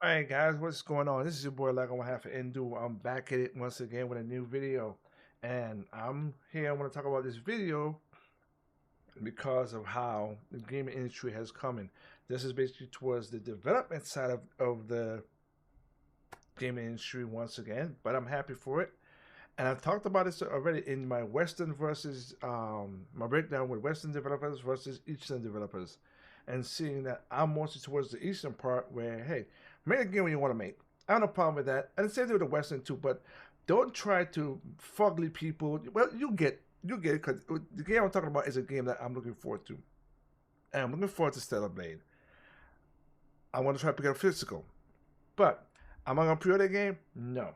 All right, guys, what's going on? This is your boy Lego one half of Endu. I'm back at it once again with a new video, and I'm here. I want to talk about this video because of how the gaming industry has come in. This is basically towards the development side of the gaming industry once again, but I'm happy for it. And I've talked about this already in my Western versus my breakdown with Western developers versus Eastern developers, and seeing that I'm mostly towards the Eastern part where, hey, make a game when you want to make. I have no problem with that, and the same thing with the Western too. But don't try to fugly people. Well, you get it because the game I'm talking about is a game that I'm looking forward to, and I'm looking forward to Stellar Blade. I want to try to pick up physical, but am I gonna pre-order the game? No.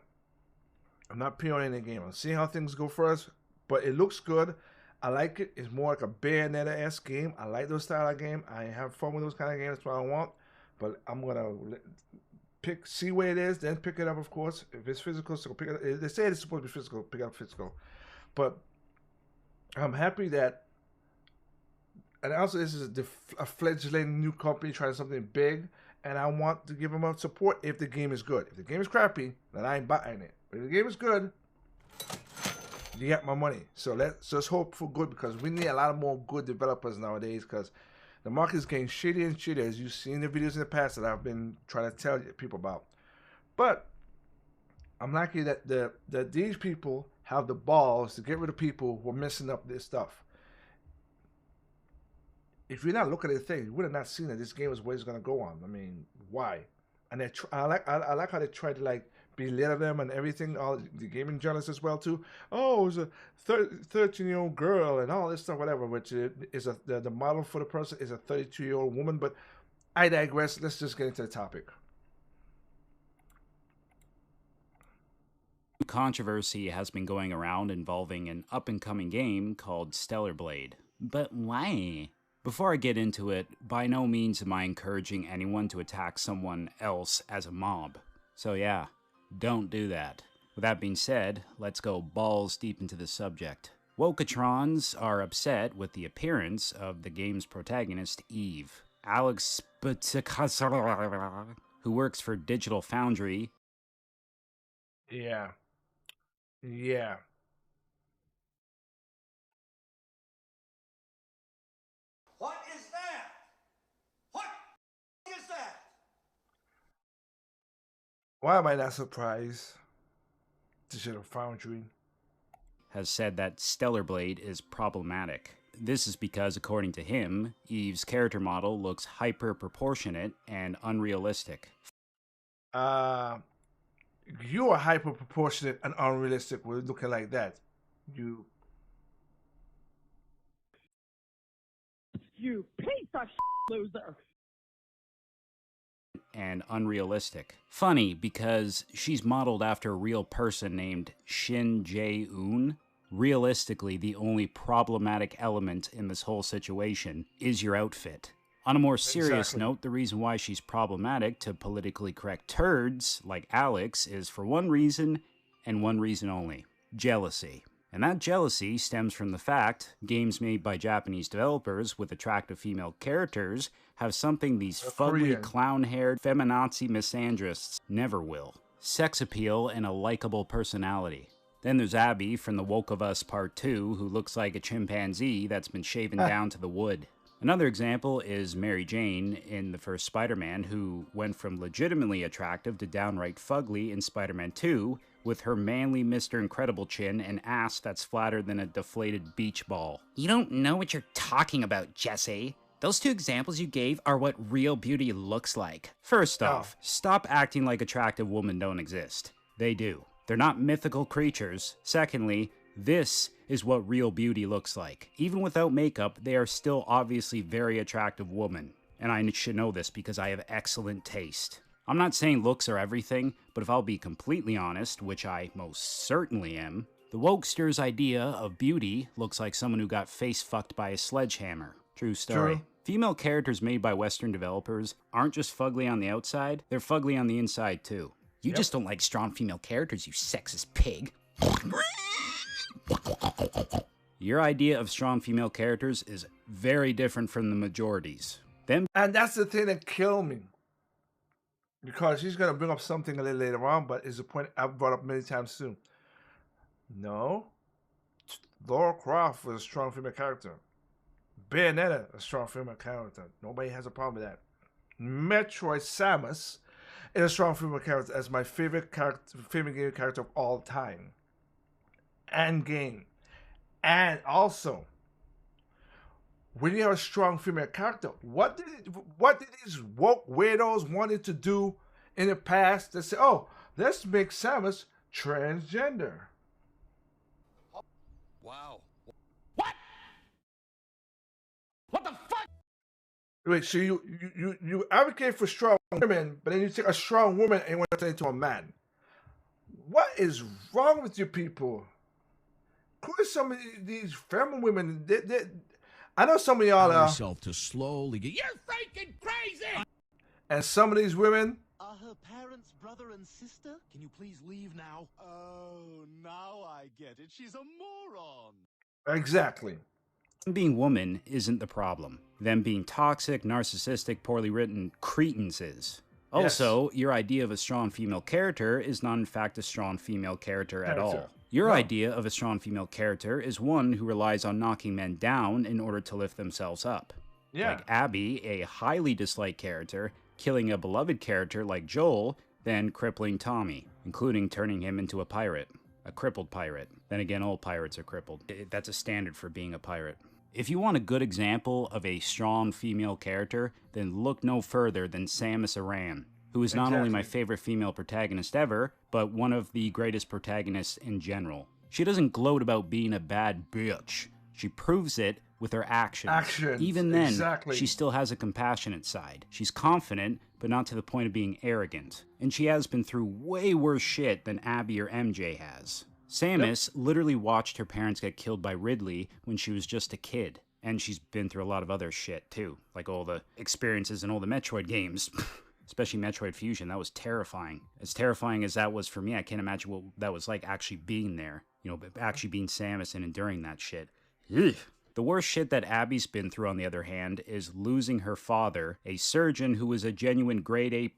I'm not pre-ordering the game. I'm seeing how things go first, but it looks good. I like it. It's more like a Bayonetta-esque game. I like those style of game. I have fun with those kind of games. That's what I want. But I'm gonna see where it is, then pick it up. Of course, if it's physical, so pick it up. They say it's supposed to be physical. Pick it up physical. But I'm happy that, and also this is a fledgling new company trying something big, and I want to give them up support if the game is good. If the game is crappy, then I ain't buying it. But if the game is good, you get my money. So let's hope for good, because we need a lot of more good developers nowadays, because the market is getting shittier and shittier, as you've seen the videos in the past that I've been trying to tell people about. But I'm lucky that these people have the balls to get rid of people who are messing up this stuff. If you're not looking at the thing, you would have not seen that this game is where it's going to go on. I mean, why? And I like how they try to like belittle them and everything. All the gaming journalists as well too. Oh, it was a 13-year-old girl and all this stuff, whatever. Which is the model for the person is a 32-year-old woman. But I digress. Let's just get into the topic. Controversy has been going around involving an up-and-coming game called Stellar Blade. But why? Before I get into it, by no means am I encouraging anyone to attack someone else as a mob. So yeah, don't do that. With that being said, let's go balls deep into the subject. Wokatrons are upset with the appearance of the game's protagonist, Eve. Alex who works for Digital Foundry. Yeah. Yeah. What is that? What is that? Why am I not surprised? Digital Foundry has said that Stellar Blade is problematic. This is because, according to him, Eve's character model looks hyper-proportionate and unrealistic. You are hyper proportionate and unrealistic with looking like that. You piece of loser. And unrealistic. Funny, because she's modeled after a real person named Shin Jae-eun. Realistically, the only problematic element in this whole situation is your outfit. On a more serious note, the reason why she's problematic to politically correct turds like Alex is for one reason, and one reason only: jealousy. And that jealousy stems from the fact games made by Japanese developers with attractive female characters have something these fugly, clown-haired, feminazi misandrists never will: sex appeal and a likable personality. Then there's Abby from The Woke of Us Part 2, who looks like a chimpanzee that's been shaven down to the wood. Another example is Mary Jane in the first Spider-Man, who went from legitimately attractive to downright fugly in Spider-Man 2, with her manly Mr. Incredible chin and ass that's flatter than a deflated beach ball. You don't know what you're talking about, Jesse. Those two examples you gave are what real beauty looks like. First off, stop acting like attractive women don't exist. They do. They're not mythical creatures. Secondly, this is what real beauty looks like. Even without makeup, they are still obviously very attractive women. And I should know this because I have excellent taste. I'm not saying looks are everything, but if I'll be completely honest, which I most certainly am, the wokesters' idea of beauty looks like someone who got face fucked by a sledgehammer. True story. True. Female characters made by Western developers aren't just fugly on the outside, they're fugly on the inside too. You just don't like strong female characters, you sexist pig. Your idea of strong female characters is very different from the majority's. And that's the thing that killed me. because she's gonna bring up something a little later on, but it's a point I've brought up many times too. No, Laura Croft was a strong female character. Bayonetta, a strong female character. Nobody has a problem with that. Metroid Samus is a strong female character as my favorite character, favorite game character of all time, and game. And also, when you have a strong female character, what did these woke weirdos wanted to do in the past? They say, "Oh, let's make Samus transgender." Wow. Wait, so you advocate for strong women, but then you take a strong woman and you want to turn into a man. What is wrong with you people? Who are some of these feminine women? I know some of y'all are, yourself to slowly get. You're freaking crazy! and some of these women. Are her parents brother and sister? Can you please leave now? Oh, now I get it. She's a moron. Exactly. Being woman isn't the problem. Them being toxic, narcissistic, poorly written cretins is. Also, your idea of a strong female character is not in fact a strong female character at all. Your idea of a strong female character is one who relies on knocking men down in order to lift themselves up. Yeah. Like Abby, a highly disliked character, killing a beloved character like Joel, then crippling Tommy, including turning him into a pirate. A crippled pirate. Then again, all pirates are crippled. That's a standard for being a pirate. If you want a good example of a strong female character, then look no further than Samus Aran, who is not only my favorite female protagonist ever, but one of the greatest protagonists in general. She doesn't gloat about being a bad bitch. She proves it with her actions. Even then, she still has a compassionate side. She's confident, but not to the point of being arrogant. And she has been through way worse shit than Abby or MJ has. Samus literally watched her parents get killed by Ridley when she was just a kid. And she's been through a lot of other shit too, like all the experiences in all the Metroid games. Especially Metroid Fusion, that was terrifying. As terrifying as that was for me, I can't imagine what that was like actually being there. You know, actually being Samus and enduring that shit. Ugh. The worst shit that Abby's been through, on the other hand, is losing her father, a surgeon who was a genuine grade A++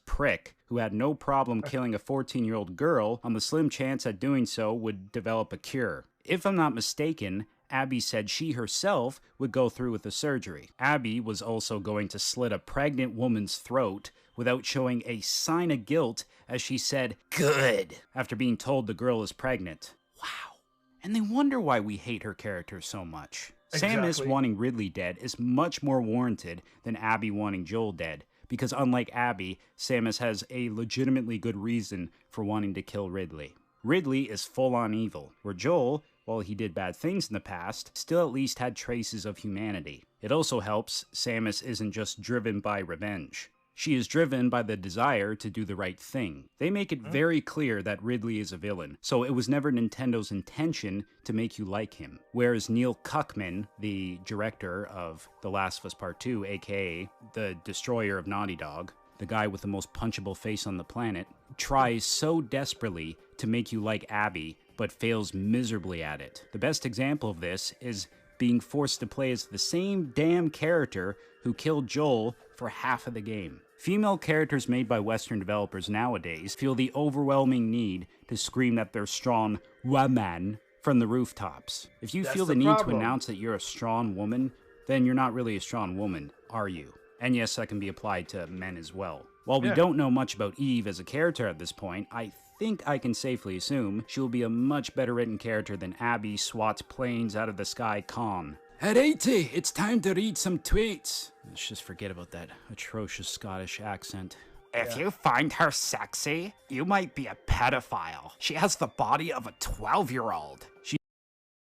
prick who had no problem killing a 14-year-old girl on the slim chance that doing so would develop a cure. If I'm not mistaken, Abby said she herself would go through with the surgery. Abby was also going to slit a pregnant woman's throat without showing a sign of guilt as she said, "Good," after being told the girl is pregnant. Wow. And they wonder why we hate her character so much. Samus wanting Ridley dead is much more warranted than Abby wanting Joel dead, because unlike Abby, Samus has a legitimately good reason for wanting to kill Ridley. Ridley is full-on evil, where Joel, while he did bad things in the past, still at least had traces of humanity. It also helps Samus isn't just driven by revenge. She is driven by the desire to do the right thing. They make it very clear that Ridley is a villain, so it was never Nintendo's intention to make you like him. Whereas Neil Cuckman, the director of The Last of Us Part 2, aka the destroyer of Naughty Dog, the guy with the most punchable face on the planet, tries so desperately to make you like Abby, but fails miserably at it. The best example of this is being forced to play as the same damn character who killed Joel for half of the game. Female characters made by Western developers nowadays feel the overwhelming need to scream that they're strong woman from the rooftops. If you feel the need to announce that you're a strong woman, then you're not really a strong woman, are you? And yes, that can be applied to men as well. While we don't know much about Eve as a character at this point, I think I can safely assume she will be a much better written character than Abby swats planes out of the sky Khan. At 80, it's time to read some tweets. Let's just forget about that atrocious Scottish accent. If you find her sexy, you might be a pedophile. She has the body of a 12-year-old.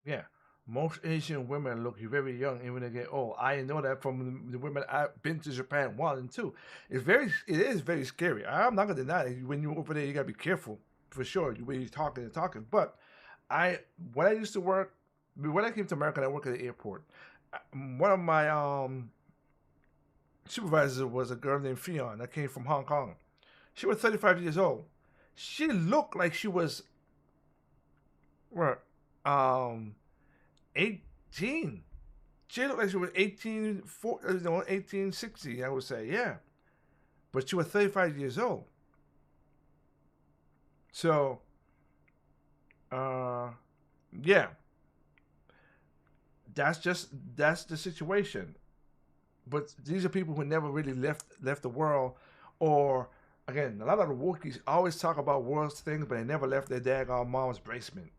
Yeah. Most Asian women look very young even when they get old. I know that from the women I've been to Japan 1 and 2. It is very scary. I'm not gonna deny it. When you're over there, you gotta be careful for sure. When you're talking and talking. But when I used to work, when I came to America, I worked at the airport. One of my supervisors was a girl named Fion that came from Hong Kong. She was 35 years old. She looked like she was 18. She looked like she was 1860, I would say, yeah. but you were 35 years old. So, yeah, that's the situation. But these are people who never really left the world, or again, a lot of the Wookiees always talk about world things, but they never left their daggone mom's basement.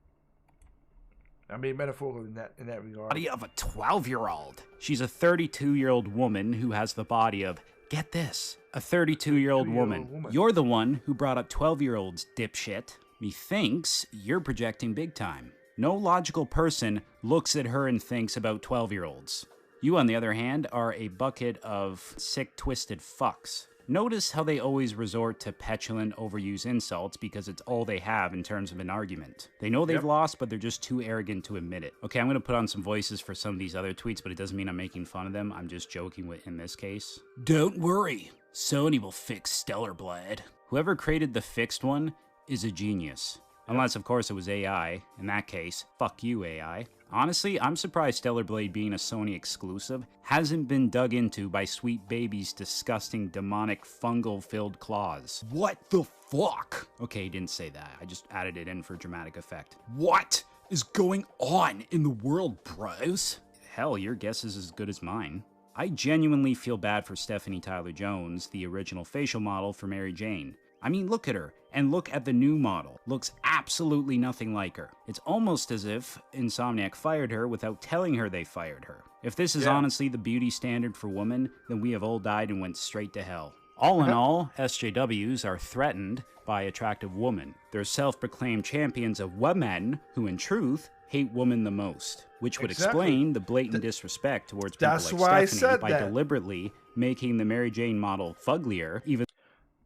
I mean, metaphorical in that regard. Body of a 12-year-old. She's a 32-year-old woman who has the body of, get this, a 32-year-old woman. You're the one who brought up 12-year-olds, dipshit. Methinks you're projecting big time. No logical person looks at her and thinks about 12-year-olds. You, on the other hand, are a bucket of sick, twisted fucks. Notice how they always resort to petulant, overused insults because it's all they have in terms of an argument. They know they've lost, but they're just too arrogant to admit it. Okay, I'm going to put on some voices for some of these other tweets, but it doesn't mean I'm making fun of them. I'm just joking in this case. Don't worry, Sony will fix Stellar Blade. Whoever created the fixed one is a genius. Unless, of course, it was AI. In that case, fuck you, AI. Honestly, I'm surprised Stellar Blade being a Sony exclusive hasn't been dug into by Sweet Baby's disgusting, demonic, fungal-filled claws. What the fuck? Okay, he didn't say that. I just added it in for dramatic effect. What is going on in the world, bros? Hell, your guess is as good as mine. I genuinely feel bad for Stephanie Tyler-Jones, the original facial model for Mary Jane. I mean, look at her, and look at the new model. Looks absolutely nothing like her. It's almost as if Insomniac fired her without telling her they fired her. If this is honestly the beauty standard for women, then we have all died and went straight to hell. All in all, SJWs are threatened by attractive women. They're self-proclaimed champions of women who, in truth, hate women the most, which would explain the blatant disrespect towards people like Stephanie by deliberately making the Mary Jane model fugglier, even.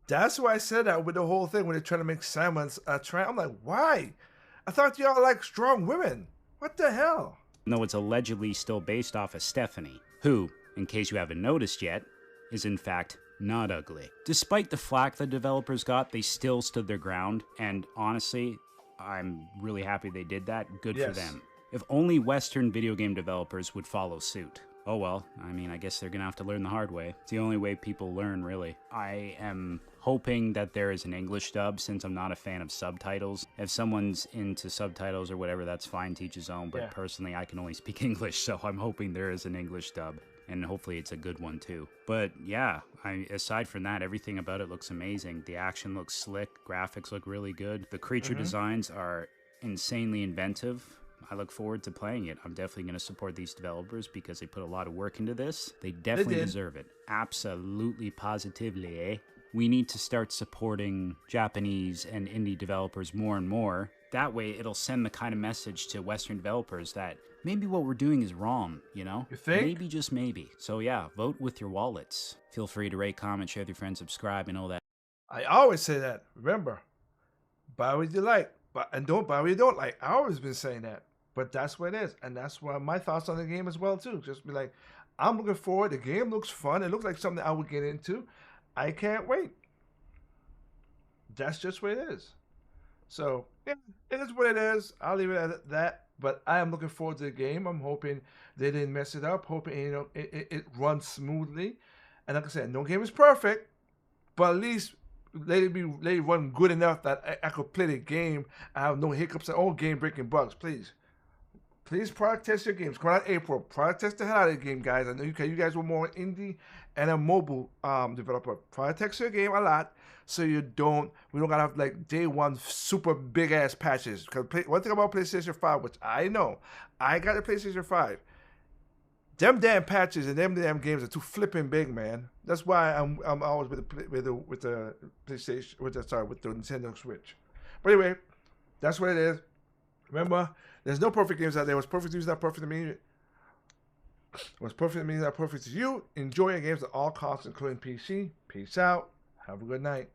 That's why I said that with the whole thing when they're trying to make Simons I'm like, why? I thought y'all like strong women. What the hell? Though it's allegedly still based off of Stephanie, who, in case you haven't noticed yet, is in fact not ugly. Despite the flack the developers got, they still stood their ground, and honestly, I'm really happy they did that. Good for them. If only Western video game developers would follow suit. Oh well, I mean, I guess they're gonna have to learn the hard way. It's the only way people learn, really. I am hoping that there is an English dub, since I'm not a fan of subtitles. If someone's into subtitles or whatever, that's fine, teach his own, but personally, I can only speak English, so I'm hoping there is an English dub, and hopefully it's a good one too. But yeah, aside from that, everything about it looks amazing. The action looks slick, graphics look really good, the creature designs are insanely inventive. I look forward to playing it. I'm definitely going to support these developers because they put a lot of work into this. They definitely deserve it. Absolutely, positively, eh? We need to start supporting Japanese and indie developers more and more. That way, it'll send the kind of message to Western developers that maybe what we're doing is wrong, you know? You think? Maybe, just maybe. So yeah, vote with your wallets. Feel free to rate, comment, share with your friends, subscribe, and all that. I always say that. Remember, buy what you like, and don't buy what you don't like. I always been saying that. But that's what it is. And that's why my thoughts on the game as well, too. Just be like, I'm looking forward. The game looks fun. It looks like something I would get into. I can't wait. That's just what it is. So, yeah, it is what it is. I'll leave it at that. But I am looking forward to the game. I'm hoping they didn't mess it up. Hoping, it runs smoothly. And like I said, no game is perfect. But at least let it run good enough that I could play the game. I have no hiccups and all game-breaking bugs. Please product test your games. Come out in April. Product test the hell out of the game, guys. I know you guys were more indie and a mobile developer. Product test your game a lot so we don't gotta have like day one super big ass patches. Because one thing about PlayStation 5, which I know, I got a PlayStation 5. Them damn patches and them damn games are too flipping big, man. That's why I'm always with the PlayStation with the Nintendo Switch. But anyway, that's what it is. Remember, there's no perfect games out there. What's perfect to you is not perfect to me. What's perfect to me is not perfect to you. Enjoy your games at all costs, including PC. Peace out. Have a good night.